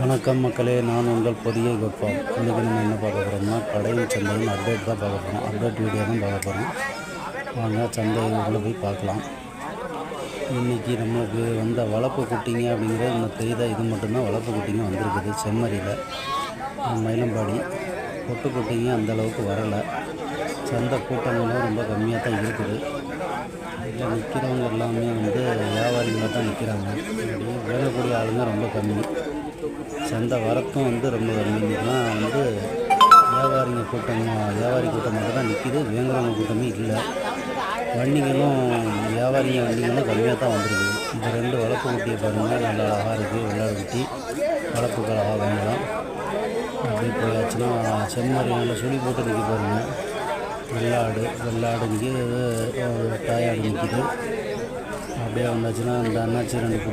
வணக்கம் மக்களே, நான் உங்கள் பொதிகை கோபால். இன்றைக்கி நம்ம என்ன பார்க்க போகிறோம்னா, கடையும் சந்தையும் அப்டேட் தான் பார்க்க போகிறோம். அப்டேட் வீடியோ தான் பார்க்க போகிறோம். வாங்க சந்தை உள்ளே போய் பார்க்கலாம். இன்றைக்கி நம்மளுக்கு வந்த வளர்ப்பு குட்டிங்க அப்படிங்கிற இந்த பெரிதாக இது மட்டும்தான் வளர்ப்பு குட்டிங்க வந்திருக்குது. செம்மறியில் மயிலம்பாடி பொட்டு குட்டிங்க அந்தளவுக்கு வரலை. சந்தை கூட்டங்களும் ரொம்ப கம்மியாக தான் இருக்குது. இதில் நிற்கிறவங்க எல்லாமே வியாபாரிகளாக தான் நிற்கிறாங்க. வேலைக்கூடிய ஆளுங்க ரொம்ப கம்மி. சந்தை வரத்தும் ரொம்ப கம்மி. இன்றைக்கெலாம் வியாபாரி கூட்டமாக தான் நிற்கிது. வேங்குறவங்க கூட்டமே இல்லை. வண்டிகளும் வண்டிகளும் கம்மியாக தான் வந்துருக்குது. இந்த 2 வளர்ப்பு குட்டியை பாருங்கள், நல்லா அழகாக இருக்குது. வெள்ளாடு குட்டி வளர்ப்புக்கு அழகாக வாங்கலாம். அப்படி போயாச்சுன்னா செம்மறி நல்லா சுழி போட்டு நிற்க பாருங்கள். வெள்ளாடு நிற்கிது, தாயாடு நிற்கிது. அப்படியே வந்தாச்சுன்னா இந்த அண்ணாச்சி 2